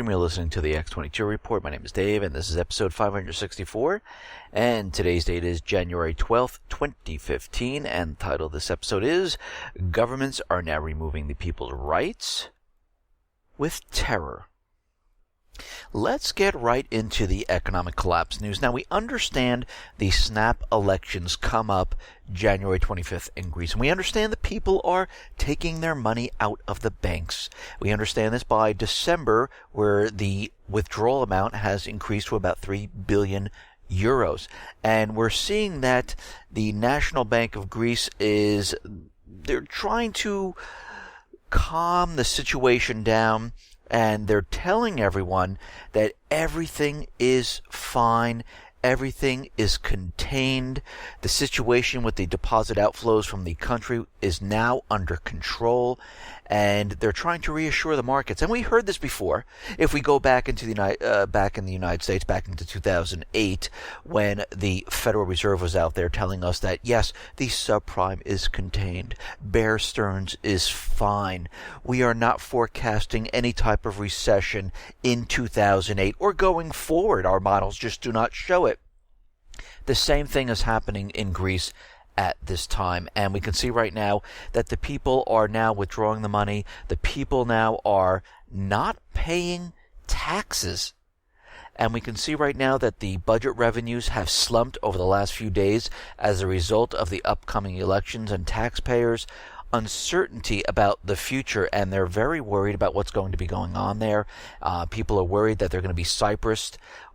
Welcome. You're listening to the X22 Report. My name is Dave, and this is episode 564. And today's date is January 12th, 2015. And the title of this episode is Governments Are Now Removing the People's Rights with Terror. Let's get right into the economic collapse news. Now, we understand the snap elections come up January 25th in Greece, and we understand the people are taking their money out of the banks. We understand this by December, where the withdrawal amount has increased to about 3 billion euros. And we're seeing that the National Bank of Greece they're trying to calm the situation down. And they're telling everyone that everything is fine, everything is contained. The situation with the deposit outflows from the country is now under control, and they're trying to reassure the markets. And we heard this before. If we go back into back in the United States, back into 2008, when the Federal Reserve was out there telling us that yes, the subprime is contained, Bear Stearns is fine. We are not forecasting any type of recession in 2008 or going forward. Our models just do not show it. The same thing is happening in Greece at this time, and we can see right now that the people are now withdrawing the money. The people now are not paying taxes, and we can see right now that the budget revenues have slumped over the last few days as a result of the upcoming elections and taxpayers' uncertainty about the future, and they're very worried about what's going to be going on there. People are worried that they're going to be Cyprus,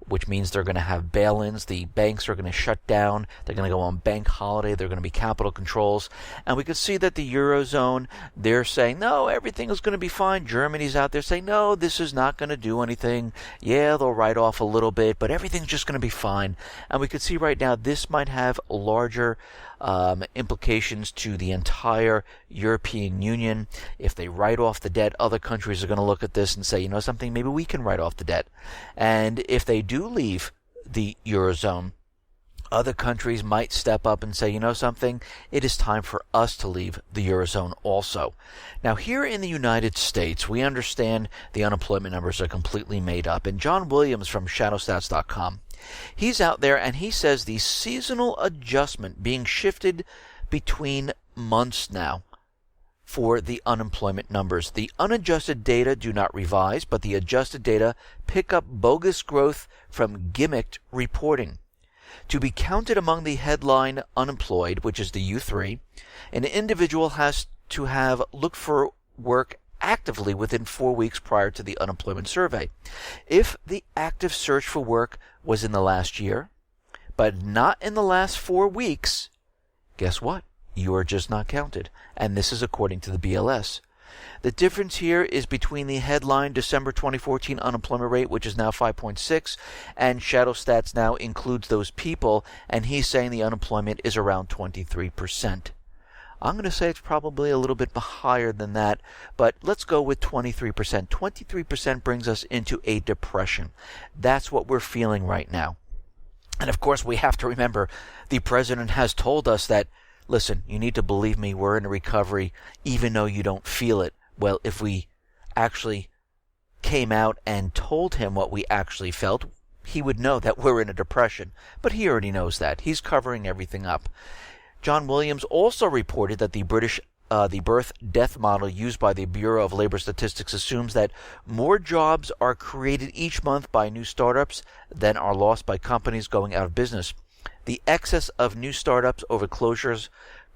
which means they're going to have bail-ins. The banks are going to shut down. They're going to go on bank holiday. They're going to be capital controls. And we can see that the Eurozone, they're saying, no, everything is going to be fine. Germany's out there saying, no, this is not going to do anything. Yeah, they'll write off a little bit, but everything's just going to be fine. And we can see right now this might have larger implications to the entire European Union. If they write off the debt, other countries are going to look at this and say, you know something, maybe we can write off the debt. And if they do leave the Eurozone, other countries might step up and say, you know something, it is time for us to leave the Eurozone also. Now, here in the United States, we understand the unemployment numbers are completely made up. And John Williams from shadowstats.com, he's out there and he says the seasonal adjustment being shifted between months now for the unemployment numbers. The unadjusted data do not revise, but the adjusted data pick up bogus growth from gimmicked reporting. To be counted among the headline unemployed, which is the U3, an individual has to have looked for work actively within 4 weeks prior to the unemployment survey. If the active search for work was in the last year, but not in the last 4 weeks, guess what? You are just not counted. And this is according to the BLS. The difference here is between the headline December 2014 unemployment rate, which is now 5.6, and Shadow Stats now includes those people, and he's saying the unemployment is around 23%. I'm going to say it's probably a little bit higher than that, but let's go with 23%. 23% brings us into a depression. That's what we're feeling right now. And of course, we have to remember the president has told us that, listen, you need to believe me, we're in a recovery, even though you don't feel it. Well, if we actually came out and told him what we actually felt, he would know that we're in a depression. But he already knows that. He's covering everything up. John Williams also reported that the birth-death model used by the Bureau of Labor Statistics assumes that more jobs are created each month by new startups than are lost by companies going out of business. The excess of new startups over closures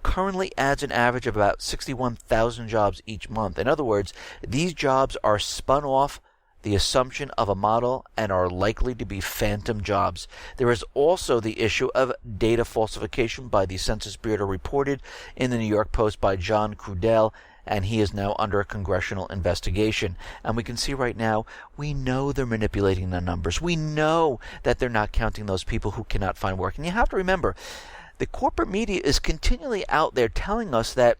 currently adds an average of about 61,000 jobs each month. In other words, these jobs are spun off the assumption of a model and are likely to be phantom jobs. There is also the issue of data falsification by the Census Bureau, reported in the New York Post by John Crudell, and he is now under a congressional investigation. And we can see right now, we know they're manipulating the numbers. We know that they're not counting those people who cannot find work. And you have to remember, the corporate media is continually out there telling us that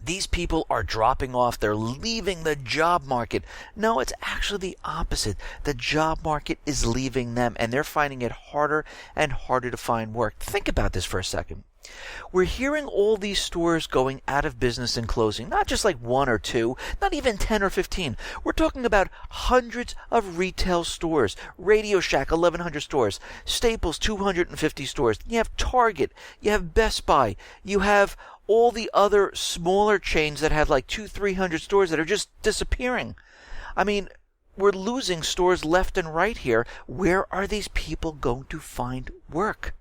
these people are dropping off. They're leaving the job market. No, it's actually the opposite. The job market is leaving them, and they're finding it harder and harder to find work. Think about this for a second. We're hearing all these stores going out of business and closing, not just like one or two, not even 10 or 15. We're talking about hundreds of retail stores. Radio Shack, 1,100 stores. Staples, 250 stores. You have Target. You have Best Buy. You have all the other smaller chains that have like 200-300 stores that are just disappearing. I mean, we're losing stores left and right here. Where are these people going to find work?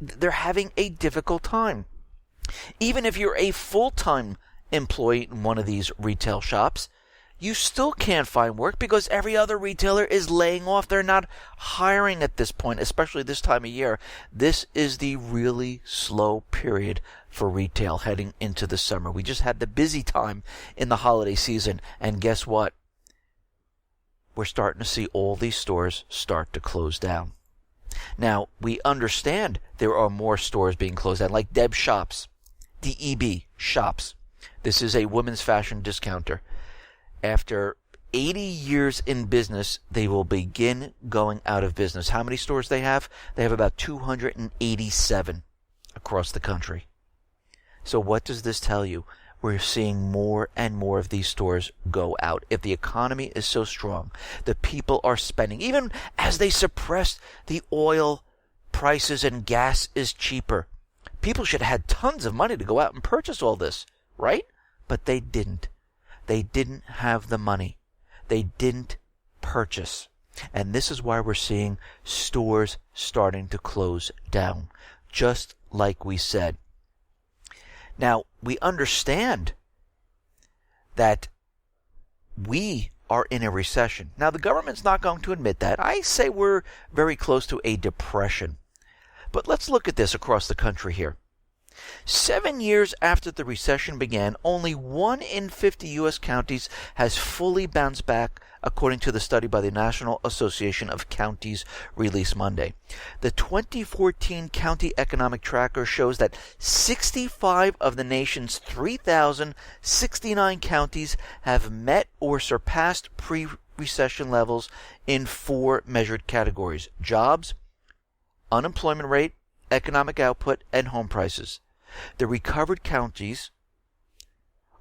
They're having a difficult time. Even if you're a full-time employee in one of these retail shops, you still can't find work because every other retailer is laying off. They're not hiring at this point, especially this time of year. This is the really slow period for retail heading into the summer. We just had the busy time in the holiday season, and guess what? We're starting to see all these stores start to close down. Now, we understand there are more stores being closed down, like Deb Shops, DEB Shops. This is a women's fashion discounter. After 80 years in business, they will begin going out of business. How many stores they have? They have about 287 across the country. So what does this tell you? We're seeing more and more of these stores go out. If the economy is so strong, the people are spending, even as they suppress the oil prices and gas is cheaper. People should have had tons of money to go out and purchase all this, right? But they didn't. They didn't have the money. They didn't purchase. And this is why we're seeing stores starting to close down, just like we said. Now, we understand that we are in a recession. Now, the government's not going to admit that. I say we're very close to a depression. But let's look at this across the country here. 7 years after the recession began, only 1 in 50 U.S. counties has fully bounced back, according to the study by the National Association of Counties released Monday. The 2014 County Economic Tracker shows that 65 of the nation's 3,069 counties have met or surpassed pre-recession levels in 4 measured categories: jobs, unemployment rate, economic output, and home prices. The recovered counties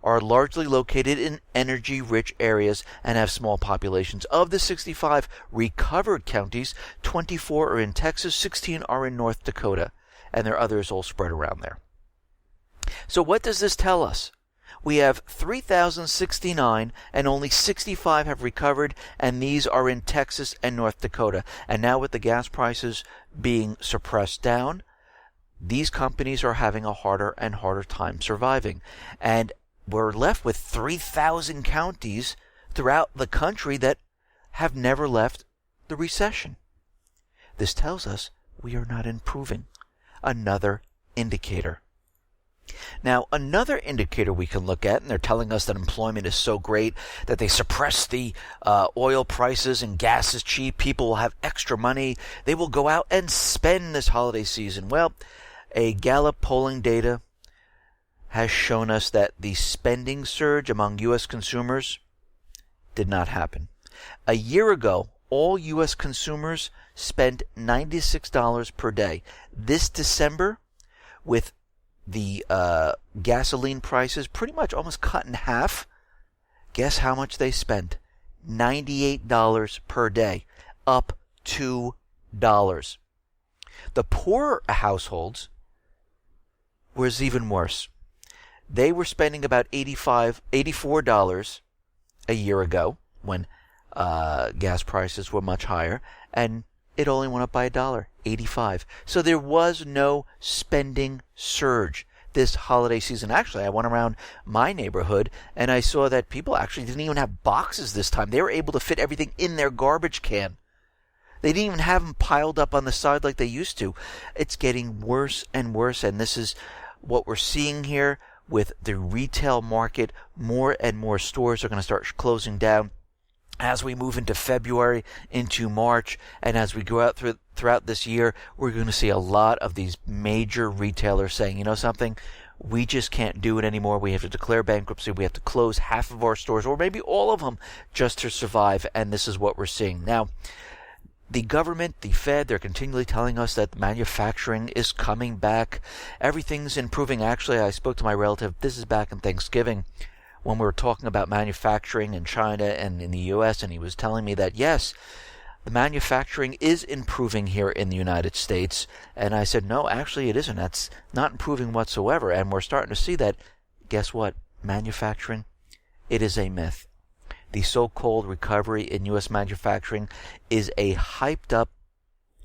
are largely located in energy-rich areas and have small populations. Of the 65 recovered counties, 24 are in Texas, 16 are in North Dakota, and there are others all spread around there. So what does this tell us? We have 3,069 and only 65 have recovered, and these are in Texas and North Dakota. And now with the gas prices being suppressed down, these companies are having a harder and harder time surviving. And we're left with 3,000 counties throughout the country that have never left the recession. This tells us we are not improving. Another indicator. Now, another indicator we can look at, and they're telling us that employment is so great that they suppress the oil prices and gas is cheap. People will have extra money. They will go out and spend this holiday season. Well, a Gallup polling data has shown us that the spending surge among U.S. consumers did not happen. A year ago, all U.S. consumers spent $96 per day. This December, with the gasoline prices pretty much almost cut in half, guess how much they spent? $98 per day, up $2. The poorer households was even worse. They were spending about $84 a year ago when gas prices were much higher, and it only went up by $1, $85. So there was no spending surge this holiday season. Actually, I went around my neighborhood and I saw that people actually didn't even have boxes this time. They were able to fit everything in their garbage can. They didn't even have them piled up on the side like they used to. It's getting worse and worse, and this is what we're seeing here with the retail market. More and more stores are going to start closing down as we move into February, into March, and as we go out throughout this year. We're going to see a lot of these major retailers saying, you know something, we just can't do it anymore. We have to declare bankruptcy. We have to close half of our stores, or maybe all of them, just to survive. And this is what we're seeing. Now, the government, the Fed, they're continually telling us that manufacturing is coming back. Everything's improving. Actually, I spoke to my relative, this is back in Thanksgiving, when we were talking about manufacturing in China and in the U.S., and he was telling me that, yes, the manufacturing is improving here in the United States. And I said, no, actually it isn't. That's not improving whatsoever. And we're starting to see that, guess what? Manufacturing, it is a myth. The so-called recovery in U.S. manufacturing is a hyped-up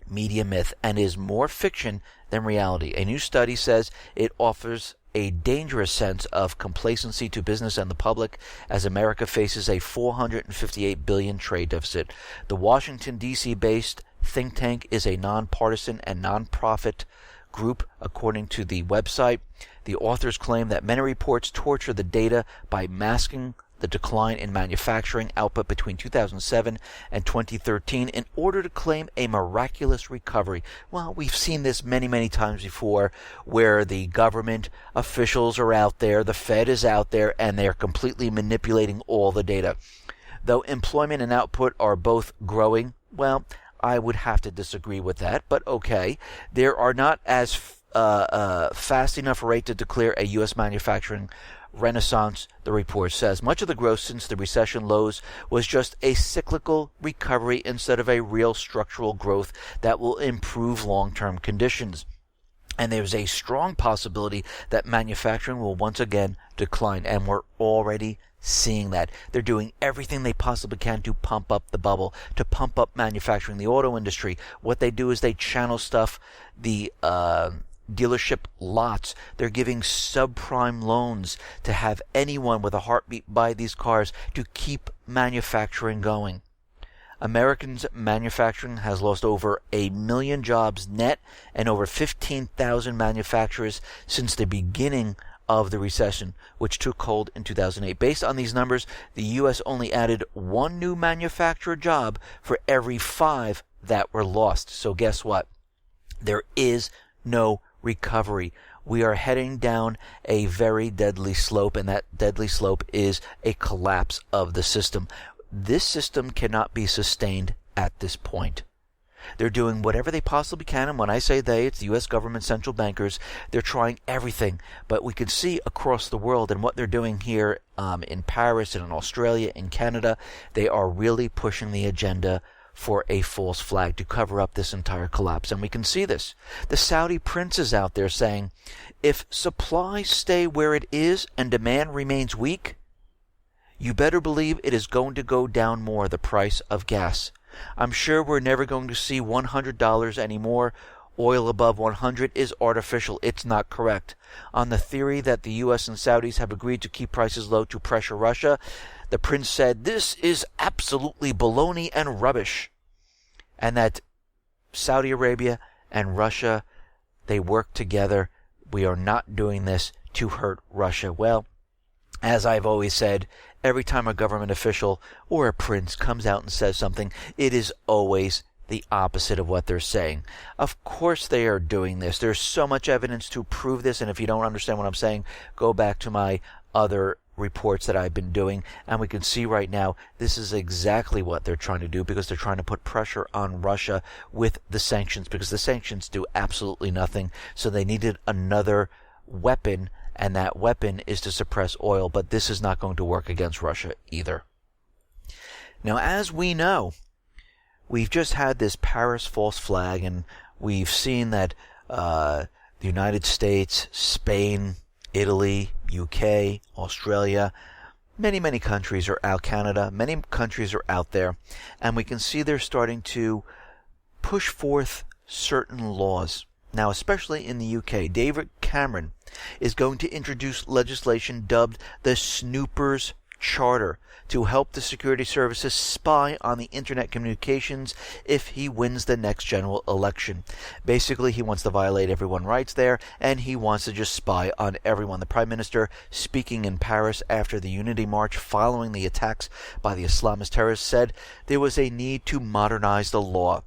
media myth and is more fiction than reality. A new study says it offers a dangerous sense of complacency to business and the public as America faces a $458 billion trade deficit. The Washington, D.C. based think tank is a nonpartisan and nonprofit group, according to the website. The authors claim that many reports torture the data by masking the decline in manufacturing output between 2007 and 2013 in order to claim a miraculous recovery. Well, we've seen this many, many times before, where the government officials are out there, the Fed is out there, and they're completely manipulating all the data. Though employment and output are both growing, well, I would have to disagree with that, but okay. There are not as fast enough rate to declare a U.S. manufacturing renaissance, the report says. Much of the growth since the recession lows was just a cyclical recovery instead of a real structural growth that will improve long-term conditions. And there's a strong possibility that manufacturing will once again decline, and we're already seeing that. They're doing everything they possibly can to pump up the bubble, to pump up manufacturing. The auto industry, what they do is they channel stuff, the dealership lots. They're giving subprime loans to have anyone with a heartbeat buy these cars to keep manufacturing going. Americans' manufacturing has lost over 1 million jobs net and over 15,000 manufacturers since the beginning of the recession, which took hold in 2008. Based on these numbers, the U.S. only added 1 new manufacturer job for every 5 that were lost. So guess what? There is no recovery. We are heading down a very deadly slope, and that deadly slope is a collapse of the system. This system cannot be sustained at this point. They're doing whatever they possibly can, and when I say they, it's the U.S. government, central bankers. They're trying everything, but we can see across the world, and what they're doing here in Paris and in Australia, in Canada, they are really pushing the agenda for a false flag to cover up this entire collapse. And we can see this. The Saudi prince is out there saying, if supply stay where it is and demand remains weak, you better believe it is going to go down more, the price of gas. I'm sure we're never going to see $100 anymore. Oil above 100 is artificial. It's not correct. On the theory that the U.S. and Saudis have agreed to keep prices low to pressure Russia, the prince said this is absolutely baloney and rubbish, and that Saudi Arabia and Russia, they work together. We are not doing this to hurt Russia. Well, as I've always said, every time a government official or a prince comes out and says something, it is always the opposite of what they're saying. Of course they are doing this. There's so much evidence to prove this, and if you don't understand what I'm saying, go back to my other reports that I've been doing, and we can see right now this is exactly what they're trying to do, because they're trying to put pressure on Russia with the sanctions, because the sanctions do absolutely nothing. So they needed another weapon, and that weapon is to suppress oil, but this is not going to work against Russia either. Now, as we know, we've just had this Paris false flag, and we've seen that the United States, Spain, Italy, UK, Australia, many countries are out, Canada, many countries are out there, and we can see they're starting to push forth certain laws. Now, especially in the UK, David Cameron is going to introduce legislation dubbed the Snoopers Charter to help the security services spy on the internet communications if he wins the next general election. Basically, he wants to violate everyone's rights there, and he wants to just spy on everyone. The Prime Minister, speaking in Paris after the Unity March following the attacks by the Islamist terrorists, said there was a need to modernize the law.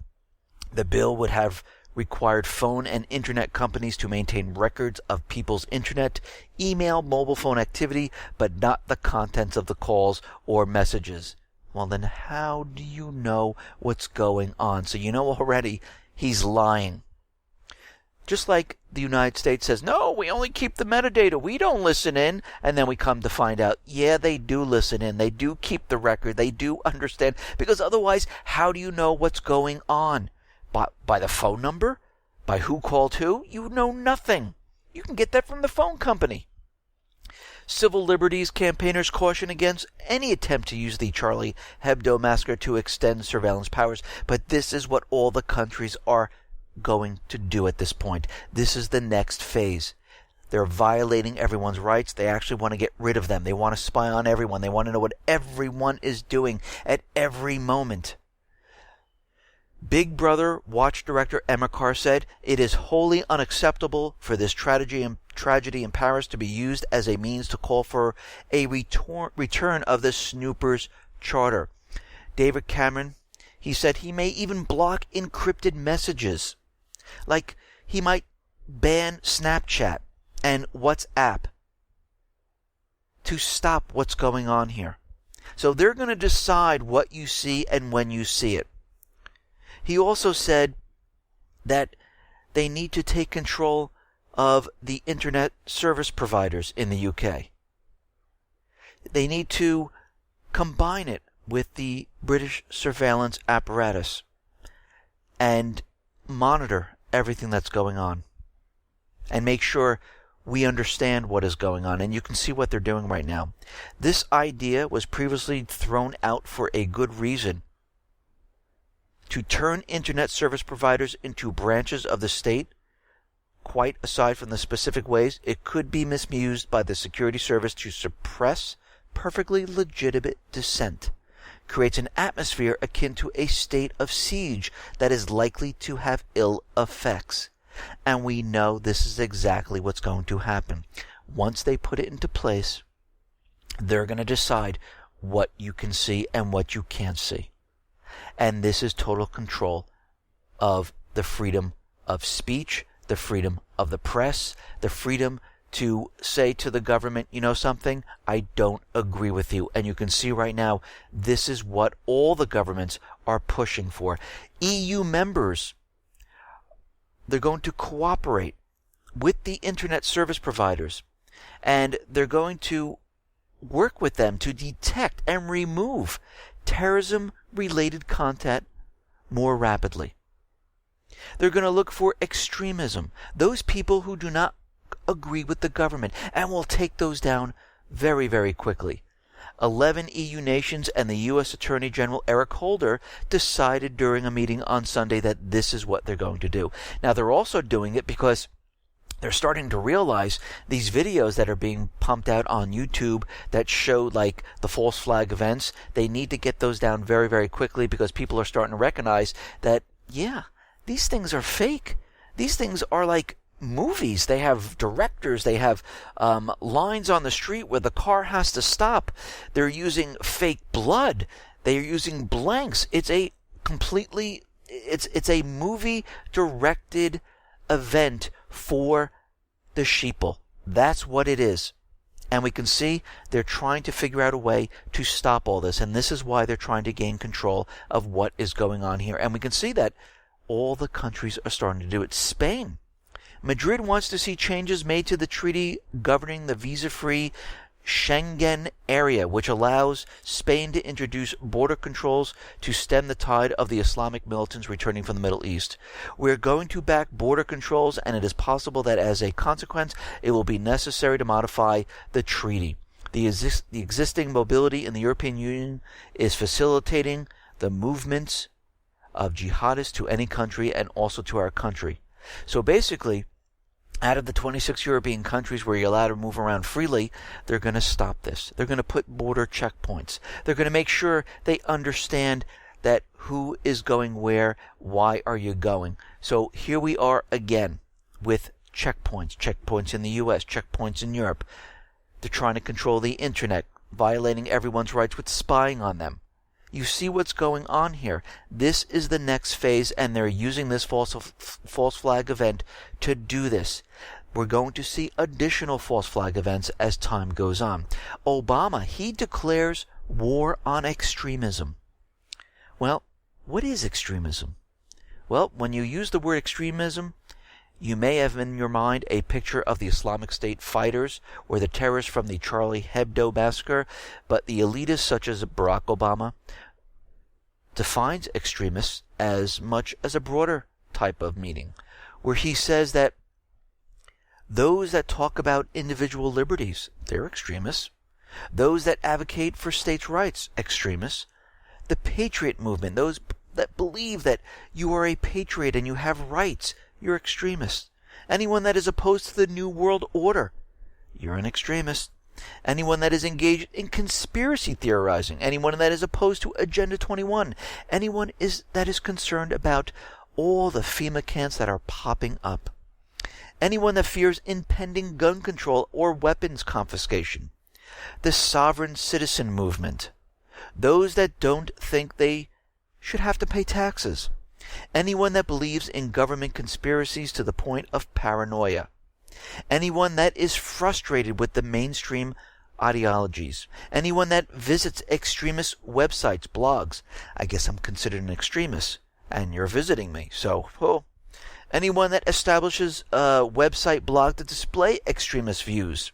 The bill would have required phone and internet companies to maintain records of people's internet, email, mobile phone activity, but not the contents of the calls or messages. Well, then how do you know what's going on? So you know already he's lying. Just like the United States says, no, we only keep the metadata. We don't listen in. And then we come to find out, yeah, they do listen in. They do keep the record. They do understand. Because otherwise, how do you know what's going on? By the phone number? By who called who? You know nothing. You can get that from the phone company. Civil liberties campaigners caution against any attempt to use the Charlie Hebdo massacre to extend surveillance powers. But this is what all the countries are going to do at this point. This is the next phase. They're violating everyone's rights. They actually want to get rid of them. They want to spy on everyone. They want to know what everyone is doing at every moment. Big Brother watch director Emma Carr said, "It is wholly unacceptable for this tragedy in Paris to be used as a means to call for a return of the snoopers' charter." David Cameron, he said he may even block encrypted messages. Like he might ban Snapchat and WhatsApp to stop what's going on here. So they're going to decide what you see and when you see it. He also said that they need to take control of the internet service providers in the UK. They need to combine it with the British surveillance apparatus and monitor everything that's going on and make sure we understand what is going on. And you can see what they're doing right now. This idea was previously thrown out for a good reason: to turn internet service providers into branches of the state. Quite aside from the specific ways it could be misused by the security service to suppress perfectly legitimate dissent, creates an atmosphere akin to a state of siege that is likely to have ill effects. And we know this is exactly what's going to happen. Once they put it into place, they're going to decide what you can see and what you can't see. And this is total control of the freedom of speech, the freedom of the press, the freedom to say to the government, you know something, I don't agree with you. And you can see right now, this is what all the governments are pushing for. EU members, they're going to cooperate with the internet service providers, and they're going to work with them to detect and remove terrorism-related content more rapidly. They're going to look for extremism, those people who do not agree with the government, and will take those down very, very quickly. 11 EU nations and the U.S. Attorney General Eric Holder decided during a meeting on Sunday that this is what they're going to do. Now, they're also doing it because they're starting to realize these videos that are being pumped out on YouTube that show like the false flag events, they need to get those down very, very quickly because people are starting to recognize that, yeah, these things are fake. These things are like movies. They have directors. They have lines on the street where the car has to stop. They're using fake blood. They are using blanks. It's a completely, it's a movie directed event for the sheeple. That's what it is. And we can see they're trying to figure out a way to stop all this. And this is why they're trying to gain control of what is going on here. And we can see that all the countries are starting to do it. Spain. Madrid wants to see changes made to the treaty governing the visa-free Schengen area, which allows Spain to introduce border controls to stem the tide of the Islamic militants returning from the Middle East. We're going to back border controls, and it is possible that as a consequence, it will be necessary to modify the treaty. The existing mobility in the European Union is facilitating the movements of jihadists to any country and also to our country. So basically, out of the 26 European countries where you're allowed to move around freely, they're going to stop this. They're going to put border checkpoints. They're going to make sure they understand that who is going where, why are you going. So here we are again with checkpoints. Checkpoints in the US, checkpoints in Europe. They're trying to control the internet, violating everyone's rights with spying on them. You see what's going on here. This is the next phase, and they're using this false flag event to do this. We're going to see additional false flag events as time goes on. Obama, he declares war on extremism. Well, what is extremism? Well, when you use the word extremism, you may have in your mind a picture of the Islamic State fighters or the terrorists from the Charlie Hebdo massacre, but the elitists such as Barack Obama defines extremists as much as a broader type of meaning, where he says that those that talk about individual liberties, they're extremists. Those that advocate for states' rights, extremists. The Patriot movement, those that believe that you are a patriot and you have rights, you're extremists. Anyone that is opposed to the New World Order, you're an extremist. Anyone that is engaged in conspiracy theorizing, anyone that is opposed to Agenda 21, anyone that is concerned about all the FEMA camps that are popping up, anyone that fears impending gun control or weapons confiscation, the sovereign citizen movement, those that don't think they should have to pay taxes, anyone that believes in government conspiracies to the point of paranoia, anyone that is frustrated with the mainstream ideologies, anyone that visits extremist websites, blogs. I guess I'm considered an extremist, and you're visiting me, so, anyone that establishes a website blog to display extremist views,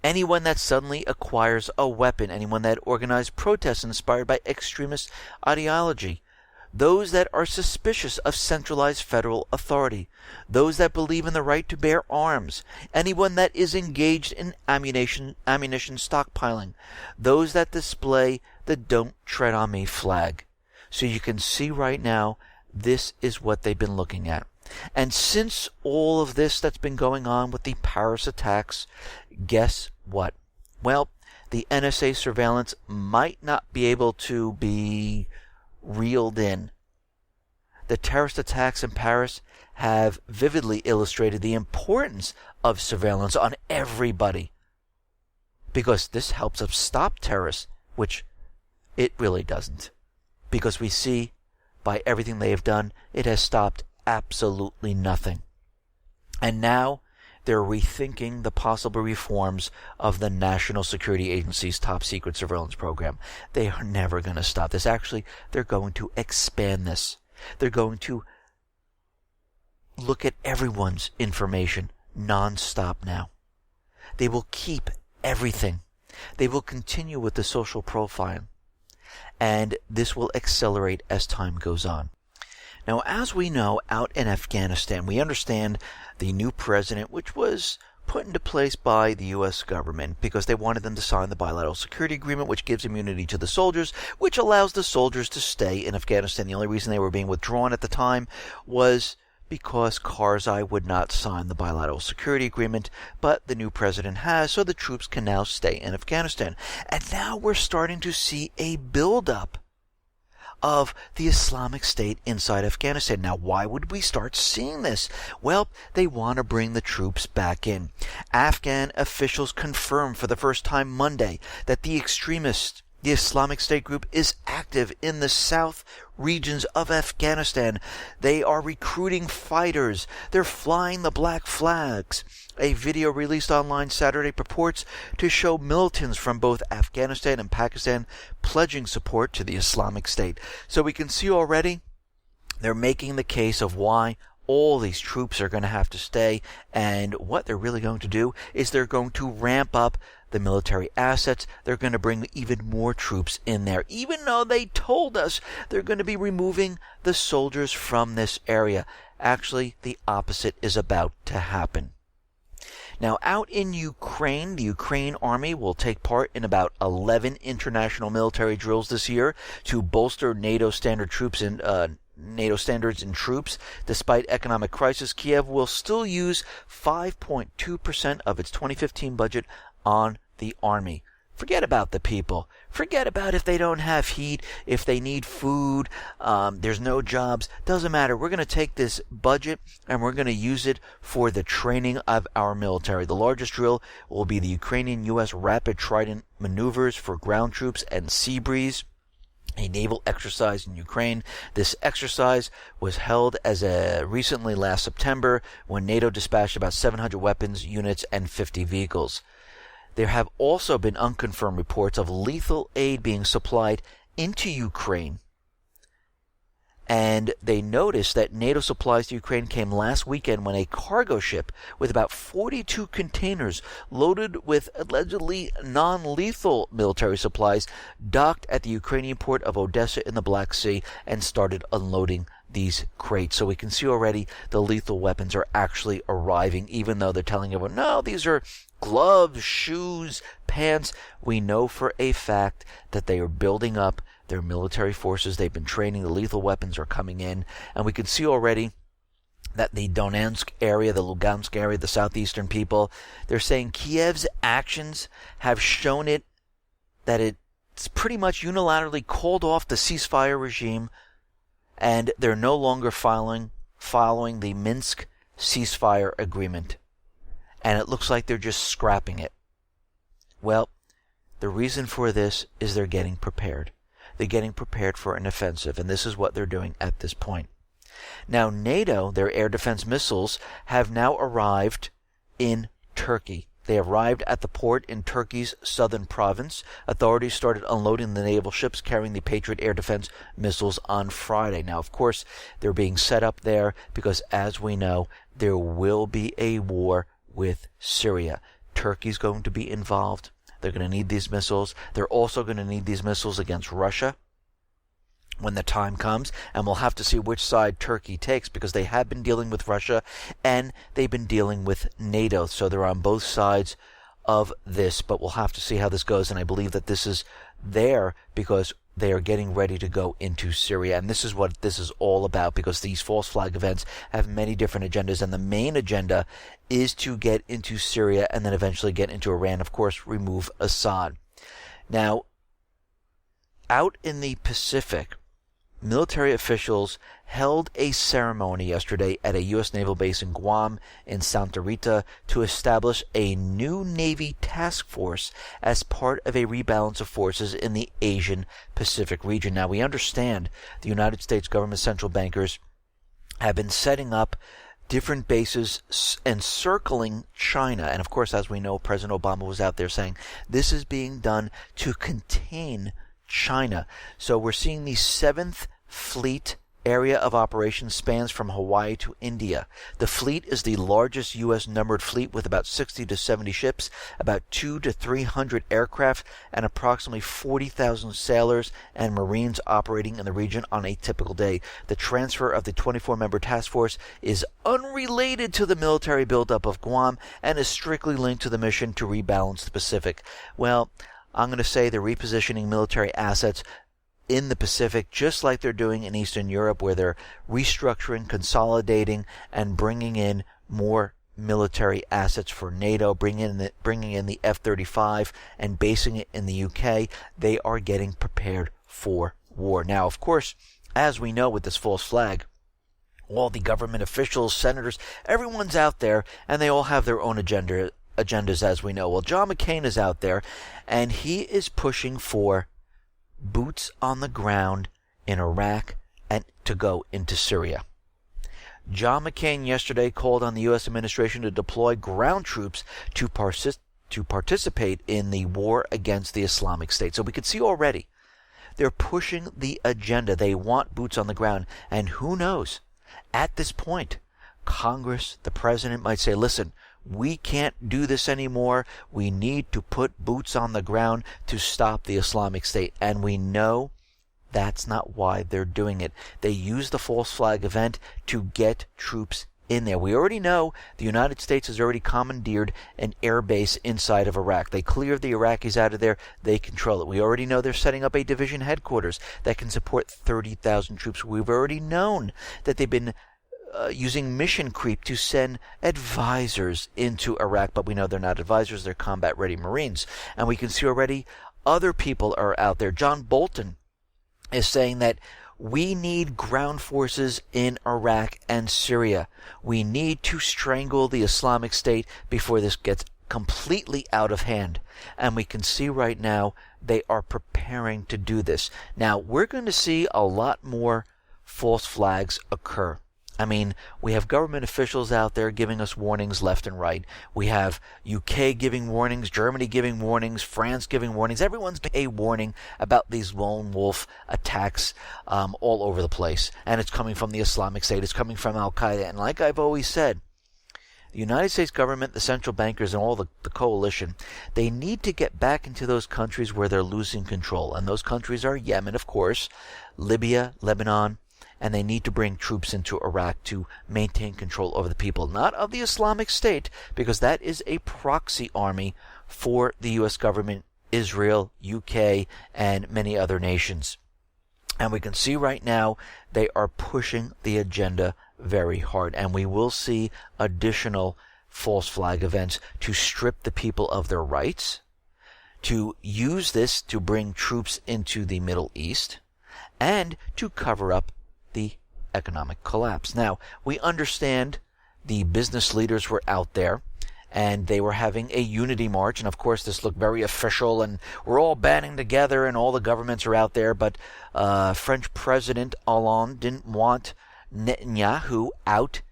anyone that suddenly acquires a weapon, anyone that organized protests inspired by extremist ideology, those that are suspicious of centralized federal authority, those that believe in the right to bear arms, anyone that is engaged in ammunition stockpiling, those that display the Don't Tread on Me flag. So you can see right now, this is what they've been looking at. And since all of this that's been going on with the Paris attacks, guess what? Well, the NSA surveillance might not be able to be reeled in. The terrorist attacks in Paris have vividly illustrated the importance of surveillance on everybody, because this helps us stop terrorists, which it really doesn't. Because we see by everything they have done, it has stopped absolutely nothing. And now they're rethinking the possible reforms of the National Security Agency's top secret surveillance program. They are never going to stop this. Actually, they're going to expand this. They're going to look at everyone's information non-stop now. They will keep everything. They will continue with the social profiling. And this will accelerate as time goes on. Now, as we know, out in Afghanistan, we understand the new president, which was put into place by the U.S. government because they wanted them to sign the bilateral security agreement, which gives immunity to the soldiers, which allows the soldiers to stay in Afghanistan. The only reason they were being withdrawn at the time was because Karzai would not sign the bilateral security agreement, but the new president has, so the troops can now stay in Afghanistan. And now we're starting to see a buildup of the Islamic State inside Afghanistan. Now, why would we start seeing this? Well, they want to bring the troops back in. Afghan officials confirmed for the first time Monday that the Islamic State group is active in the south regions of Afghanistan. They are recruiting fighters. They're flying the black flags. A video released online Saturday purports to show militants from both Afghanistan and Pakistan pledging support to the Islamic State. So we can see already they're making the case of why all these troops are going to have to stay, and what they're really going to do is they're going to ramp up the military assets. They're going to bring even more troops in there, even though they told us they're going to be removing the soldiers from this area. Actually, the opposite is about to happen. Now, out in Ukraine, the Ukraine army will take part in about 11 international military drills this year to bolster NATO standards in troops. Despite economic crisis, Kiev will still use 5.2% of its 2015 budget on the army. Forget about the people. Forget about if they don't have heat, if they need food, there's no jobs. Doesn't matter. We're going to take this budget and we're going to use it for the training of our military. The largest drill will be the Ukrainian-U.S. Rapid Trident maneuvers for ground troops and Sea Breeze, a naval exercise in Ukraine. This exercise was held recently last September when NATO dispatched about 700 weapons, units, and 50 vehicles. there have also been unconfirmed reports of lethal aid being supplied into Ukraine. And they noticed that NATO supplies to Ukraine came last weekend when a cargo ship with about 42 containers loaded with allegedly non-lethal military supplies docked at the Ukrainian port of Odessa in the Black Sea and started unloading these crates. So we can see already the lethal weapons are actually arriving, even though they're telling everyone, no, these are gloves, shoes, pants. We know for a fact that they are building up their military forces. They've been training. The lethal weapons are coming in. And we can see already that the Donetsk area, the Lugansk area, the southeastern people, they're saying Kiev's actions have shown it that it's pretty much unilaterally called off the ceasefire regime, and they're no longer following the Minsk ceasefire agreement. And it looks like they're just scrapping it. Well, the reason for this is they're getting prepared. They're getting prepared for an offensive, and this is what they're doing at this point. Now, NATO, their air defense missiles, have now arrived in Turkey. They arrived at the port in Turkey's southern province. Authorities started unloading the naval ships carrying the Patriot air defense missiles on Friday. Now, of course, they're being set up there because, as we know, there will be a war with Syria. Turkey's going to be involved. They're going to need these missiles. They're also going to need these missiles against Russia when the time comes, and we'll have to see which side Turkey takes, because they have been dealing with Russia and they've been dealing with NATO, so they're on both sides of this, but we'll have to see how this goes. And I believe that this is there because they are getting ready to go into Syria, and this is what this is all about, because these false flag events have many different agendas, and the main agenda is to get into Syria and then eventually get into Iran, of course, remove Assad. Now, out in the Pacific, military officials held a ceremony yesterday at a U.S. naval base in Guam in Santa Rita to establish a new Navy task force as part of a rebalance of forces in the Asian Pacific region. Now, we understand the United States government central bankers have been setting up different bases encircling China. And of course, as we know, President Obama was out there saying this is being done to contain China. So we're seeing the 7th Fleet area of operations spans from Hawaii to India. The fleet is the largest U.S. numbered fleet with about 60 to 70 ships, about 200 to 300 aircraft, and approximately 40,000 sailors and Marines operating in the region on a typical day. The transfer of the 24-member task force is unrelated to the military buildup of Guam and is strictly linked to the mission to rebalance the Pacific. Well, I'm going to say they're repositioning military assets in the Pacific, just like they're doing in Eastern Europe, where they're restructuring, consolidating, and bringing in more military assets for NATO, bringing in the F-35 and basing it in the UK. They are getting prepared for war. Now, of course, as we know with this false flag, all the government officials, senators, everyone's out there, and they all have their own agendas, as we know. Well, John McCain is out there, and he is pushing for boots on the ground in Iraq and to go into Syria. John McCain yesterday called on the U.S. administration to deploy ground troops to participate in the war against the Islamic State. So we could see already they're pushing the agenda. They want boots on the ground. And who knows, at this point, Congress, the president might say, listen, we can't do this anymore. We need to put boots on the ground to stop the Islamic State. And we know that's not why they're doing it. They use the false flag event to get troops in there. We already know the United States has already commandeered an air base inside of Iraq. They cleared the Iraqis out of there. They control it. We already know they're setting up a division headquarters that can support 30,000 troops. We've already known that they've been using mission creep to send advisors into Iraq, but we know they're not advisors, they're combat-ready Marines. And we can see already other people are out there. John Bolton is saying that we need ground forces in Iraq and Syria. We need to strangle the Islamic State before this gets completely out of hand. And we can see right now they are preparing to do this. Now, we're going to see a lot more false flags occur. I mean, we have government officials out there giving us warnings left and right. We have UK giving warnings, Germany giving warnings, France giving warnings. Everyone's giving a warning about these lone wolf attacks all over the place. And it's coming from the Islamic State. It's coming from Al-Qaeda. And like I've always said, the United States government, the central bankers, and all the coalition, they need to get back into those countries where they're losing control. And those countries are Yemen, of course, Libya, Lebanon, and they need to bring troops into Iraq to maintain control over the people, not of the Islamic State, because that is a proxy army for the U.S. government, Israel, UK, and many other nations. And we can see right now they are pushing the agenda very hard, and we will see additional false flag events to strip the people of their rights, to use this to bring troops into the Middle East, and to cover up the economic collapse. Now, we understand the business leaders were out there and they were having a unity march, and of course this looked very official and we're all banding together and all the governments are out there, but French President Hollande didn't want Netanyahu out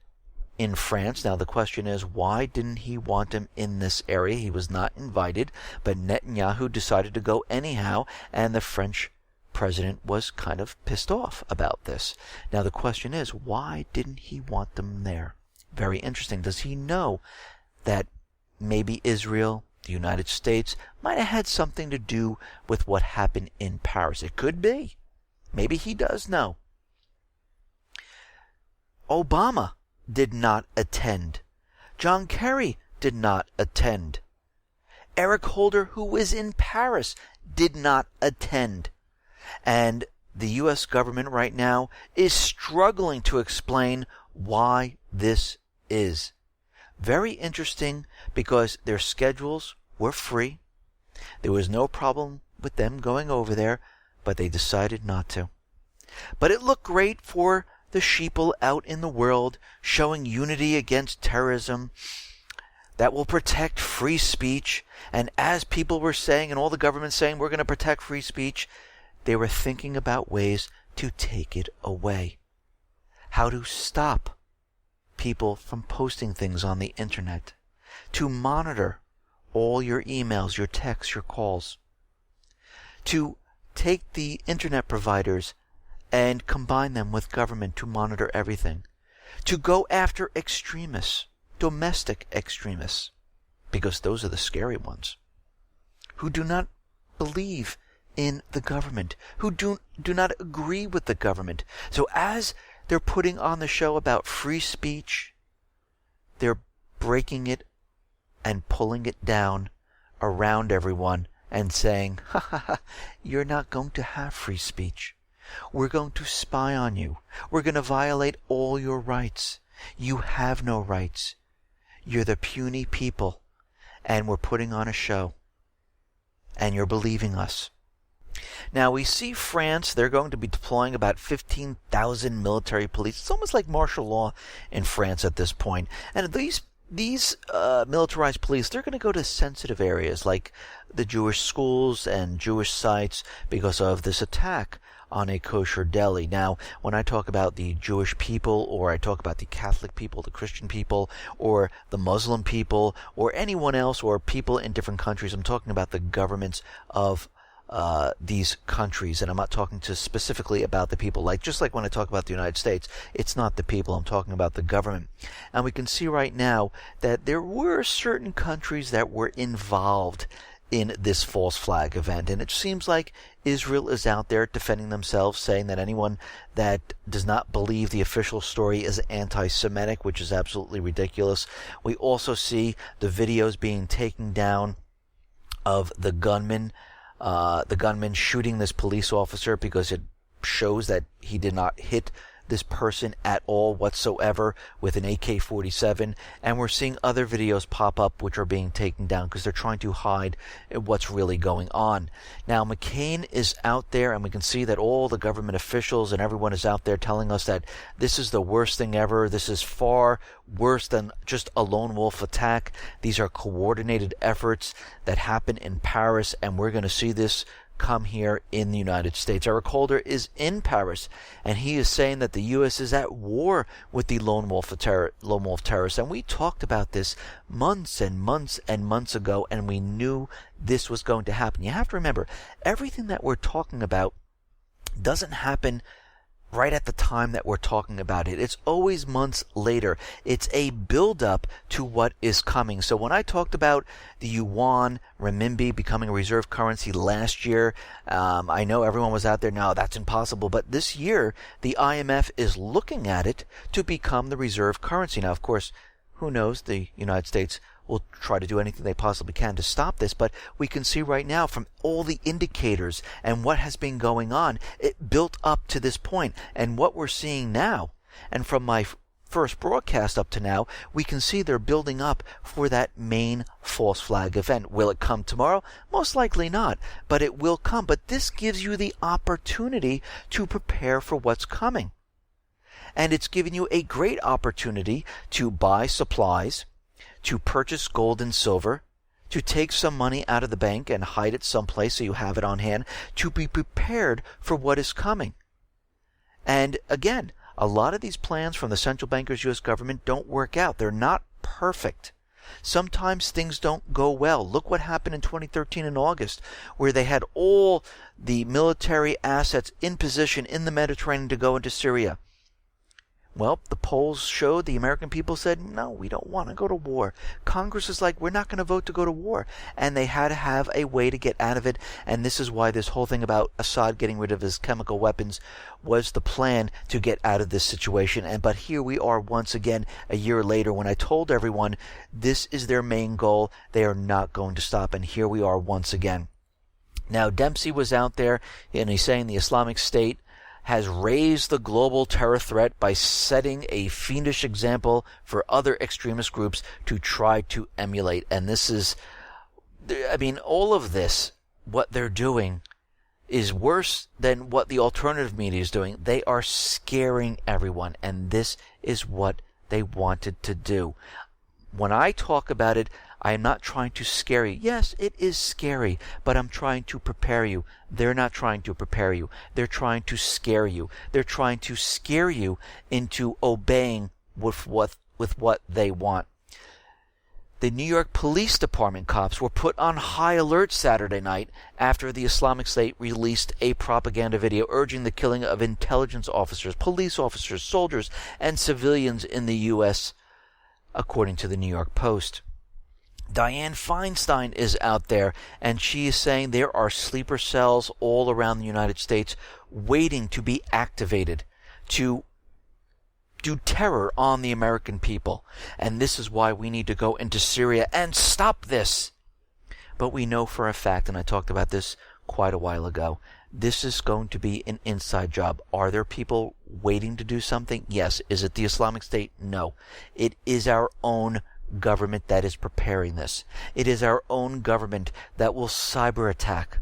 in France. Now the question is, why didn't he want him in this area? He was not invited, but Netanyahu decided to go anyhow, and the French president was kind of pissed off about this. Now the question is, why didn't he want them there? Very interesting. Does he know that maybe Israel, the United States, might have had something to do with what happened in Paris? It could be. Maybe he does know. Obama did not attend. John Kerry did not attend. Eric Holder, who was in Paris, did not attend. And the U.S. government right now is struggling to explain why this is. Very interesting, because their schedules were free. There was no problem with them going over there, but they decided not to. But it looked great for the sheeple out in the world, showing unity against terrorism that will protect free speech. And as people were saying, and all the governments saying, we're going to protect free speech, they were thinking about ways to take it away. How to stop people from posting things on the internet. To monitor all your emails, your texts, your calls. To take the internet providers and combine them with government to monitor everything. To go after extremists, domestic extremists, because those are the scary ones, who do not believe in the government, who do not agree with the government. So as they're putting on the show about free speech, they're breaking it and pulling it down around everyone and saying, ha ha ha, you're not going to have free speech. We're going to spy on you. We're going to violate all your rights. You have no rights. You're the puny people, and we're putting on a show, and you're believing us. Now, we see France, they're going to be deploying about 15,000 military police. It's almost like martial law in France at this point. And these militarized police, they're going to go to sensitive areas like the Jewish schools and Jewish sites because of this attack on a kosher deli. Now, when I talk about the Jewish people, or I talk about the Catholic people, the Christian people, or the Muslim people, or anyone else, or people in different countries, I'm talking about the governments of these countries, and I'm not talking specifically about the people. Just like when I talk about the United States, it's not the people, I'm talking about the government. And we can see right now that there were certain countries that were involved in this false flag event, and it seems like Israel is out there defending themselves, saying that anyone that does not believe the official story is anti-Semitic, which is absolutely ridiculous. We also see the videos being taken down of the gunman shooting this police officer because it shows that he did not hit this person at all whatsoever with an AK-47, and we're seeing other videos pop up which are being taken down because they're trying to hide what's really going on. Now, McCain is out there, and we can see that all the government officials and everyone is out there telling us that this is the worst thing ever. This is far worse than just a lone wolf attack. These are coordinated efforts that happen in Paris, and we're going to see this come here in the United States. Eric Holder is in Paris, and he is saying that the U.S. is at war with the lone wolf terrorists. And we talked about this months and months and months ago, and we knew this was going to happen. You have to remember, everything that we're talking about doesn't happen right at the time that we're talking about it. It's always months later. It's a build-up to what is coming. So when I talked about the yuan, renminbi becoming a reserve currency last year, I know everyone was out there, no, that's impossible. But this year, the IMF is looking at it to become the reserve currency. Now, of course, who knows? The United States will try to do anything they possibly can to stop this, but we can see right now from all the indicators and what has been going on, it built up to this point. And what we're seeing now, and from my first broadcast up to now, we can see they're building up for that main false flag event. Will it come tomorrow? Most likely not, but it will come. But this gives you the opportunity to prepare for what's coming. And it's giving you a great opportunity to buy supplies, to purchase gold and silver, to take some money out of the bank and hide it someplace so you have it on hand, to be prepared for what is coming. And again, a lot of these plans from the central bankers, U.S. government, don't work out. They're not perfect. Sometimes things don't go well. Look what happened in 2013 in August, where they had all the military assets in position in the Mediterranean to go into Syria. Well, the polls showed the American people said, no, we don't want to go to war. Congress is like, we're not going to vote to go to war. And they had to have a way to get out of it. And this is why this whole thing about Assad getting rid of his chemical weapons was the plan to get out of this situation. But here we are once again a year later when I told everyone this is their main goal. They are not going to stop. And here we are once again. Now, Dempsey was out there and he's saying the Islamic State has raised the global terror threat by setting a fiendish example for other extremist groups to try to emulate. And this is, I mean, all of this, what they're doing is worse than what the alternative media is doing. They are scaring everyone, and this is what they wanted to do. When I talk about it, I am not trying to scare you. Yes, it is scary, but I'm trying to prepare you. They're not trying to prepare you. They're trying to scare you. They're trying to scare you into obeying with what they want. The New York Police Department cops were put on high alert Saturday night after the Islamic State released a propaganda video urging the killing of intelligence officers, police officers, soldiers, and civilians in the U.S., according to the New York Post. Dianne Feinstein is out there, and she is saying there are sleeper cells all around the United States waiting to be activated to do terror on the American people. And this is why we need to go into Syria and stop this. But we know for a fact, and I talked about this quite a while ago, this is going to be an inside job. Are there people waiting to do something? Yes. Is it the Islamic State? No. It is our own government that is preparing this. It is our own government that will cyber attack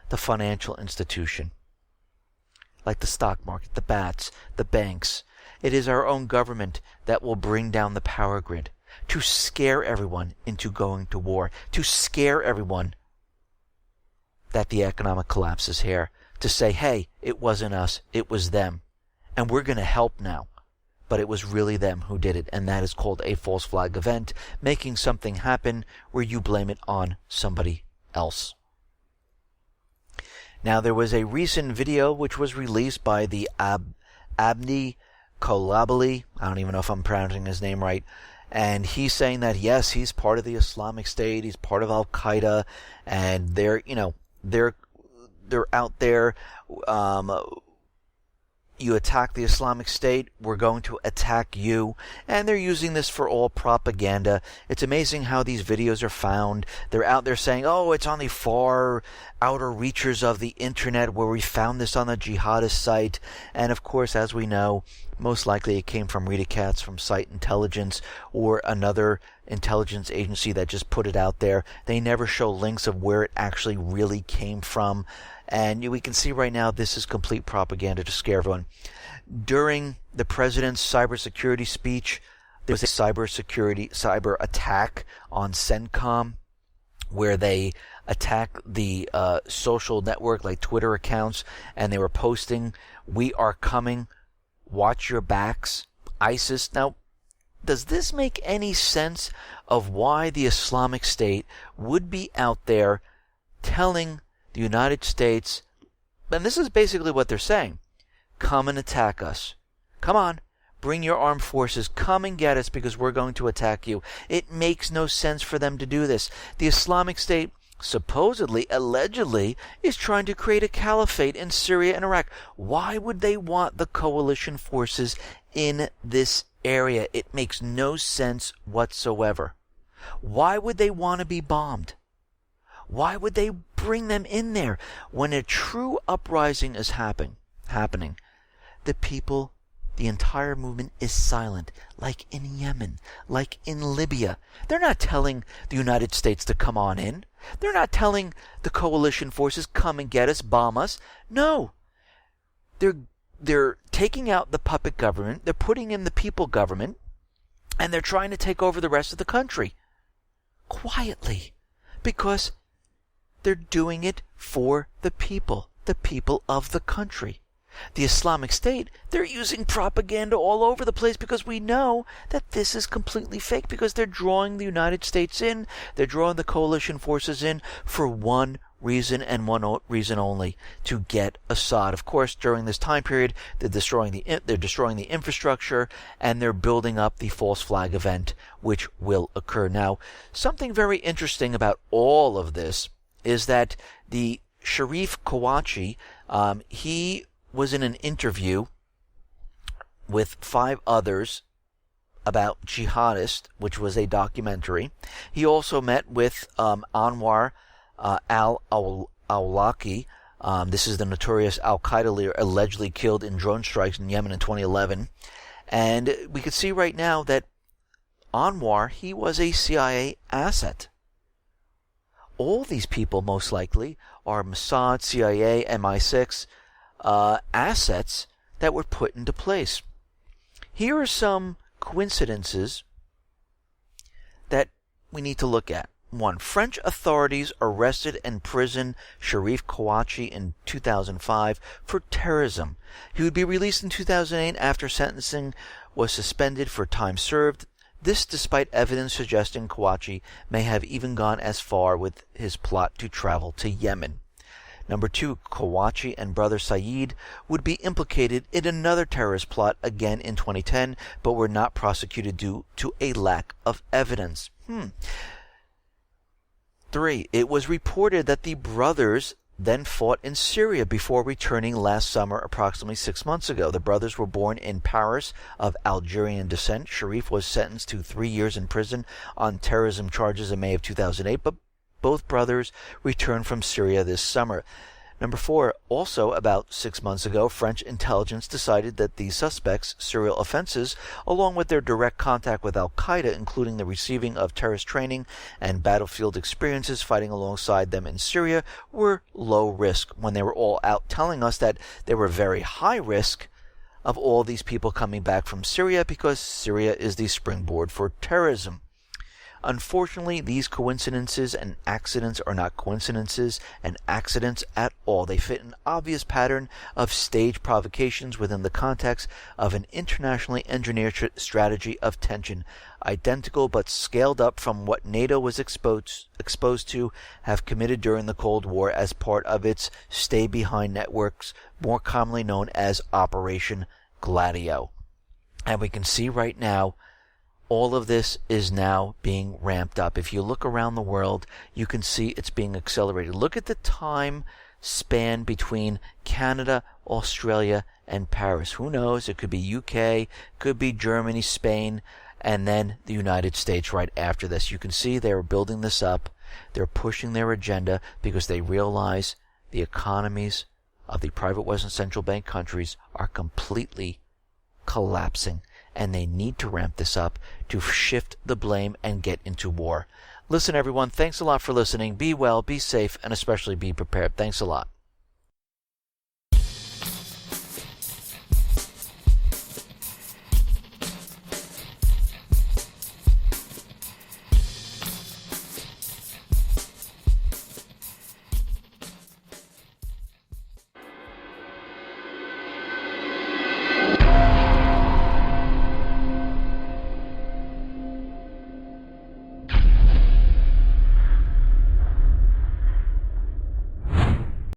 the financial institution, like the stock market, the bats, the banks. It is our own government that will bring down the power grid to scare everyone into going to war, to scare everyone that the economic collapse is here, to say, hey, it wasn't us, it was them, and we're going to help now. But it was really them who did it, and that is called a false flag event, making something happen where you blame it on somebody else. Now, there was a recent video which was released by the Abdi Kolabali. I don't even know if I'm pronouncing his name right. And he's saying that, yes, he's part of the Islamic State, he's part of Al-Qaeda, and they're out there, you attack the Islamic State, we're going to attack you. And they're using this for all propaganda. It's amazing how these videos are found. They're out there saying, oh, it's on the far outer reaches of the internet where we found this on the jihadist site. And of course, as we know, most likely it came from Rita Katz from Site Intelligence or another intelligence agency that just put it out there. They never show links of where it actually really came from. And we can see right now this is complete propaganda to scare everyone. During the president's cybersecurity speech, there was a cyber attack on CENTCOM, where they attack the social network like Twitter accounts, and they were posting, "We are coming, watch your backs, ISIS." Now, does this make any sense of why the Islamic State would be out there telling the United States, and this is basically what they're saying, come and attack us. Come on, bring your armed forces, come and get us because we're going to attack you. It makes no sense for them to do this. The Islamic State supposedly, allegedly, is trying to create a caliphate in Syria and Iraq. Why would they want the coalition forces in this area? It makes no sense whatsoever. Why would they want to be bombed? Why would they bring them in there when a true uprising is happening? The people, the entire movement is silent, like in Yemen, like in Libya. They're not telling the United States to come on in. They're not telling the coalition forces, come and get us, bomb us. No. They're taking out the puppet government, they're putting in the people government, and they're trying to take over the rest of the country. Quietly. Because they're doing it for the people of the country. The Islamic State, they're using propaganda all over the place because we know that this is completely fake, because they're drawing the United States in, they're drawing the coalition forces in for one reason and one reason only, to get Assad. Of course, during this time period, they're destroying the infrastructure, and they're building up the false flag event, which will occur. Now, something very interesting about all of this is that the Sharif Kawachi, he was in an interview with 5 others about jihadists, which was a documentary. He also met with Anwar al-Awlaki. This is the notorious Al-Qaeda leader allegedly killed in drone strikes in Yemen in 2011. And we can see right now that Anwar, he was a CIA asset. All these people, most likely, are Mossad, CIA, MI6 assets that were put into place. Here are some coincidences that we need to look at. 1. French authorities arrested and imprisoned Sharif Kawachi in 2005 for terrorism. He would be released in 2008 after sentencing was suspended for time served. This despite evidence suggesting Kawachi may have even gone as far with his plot to travel to Yemen. Number 2, Kawachi and brother Saeed would be implicated in another terrorist plot again in 2010, but were not prosecuted due to a lack of evidence. 3, it was reported that the brothers then fought in Syria before returning last summer, approximately 6 months ago. The brothers were born in Paris of Algerian descent. Sharif was sentenced to 3 years in prison on terrorism charges in May of 2008, but both brothers returned from Syria this summer. Number 4, also about 6 months ago, French intelligence decided that the suspects' serial offenses, along with their direct contact with Al-Qaeda, including the receiving of terrorist training and battlefield experiences fighting alongside them in Syria, were low risk, when they were all out telling us that they were very high risk of all these people coming back from Syria, because Syria is the springboard for terrorism. Unfortunately, these coincidences and accidents are not coincidences and accidents at all. They fit an obvious pattern of staged provocations within the context of an internationally engineered strategy of tension, identical but scaled up from what NATO was exposed to have committed during the Cold War as part of its stay-behind networks, more commonly known as Operation Gladio. And we can see right now, all of this is now being ramped up. If you look around the world, you can see it's being accelerated. Look at the time span between Canada, Australia, and Paris. Who knows? It could be UK, could be Germany, Spain, and then the United States right after this. You can see they're building this up. They're pushing their agenda because they realize the economies of the private Western central bank countries are completely collapsing, and they need to ramp this up to shift the blame and get into war. Listen, everyone, thanks a lot for listening. Be well, be safe, and especially be prepared. Thanks a lot.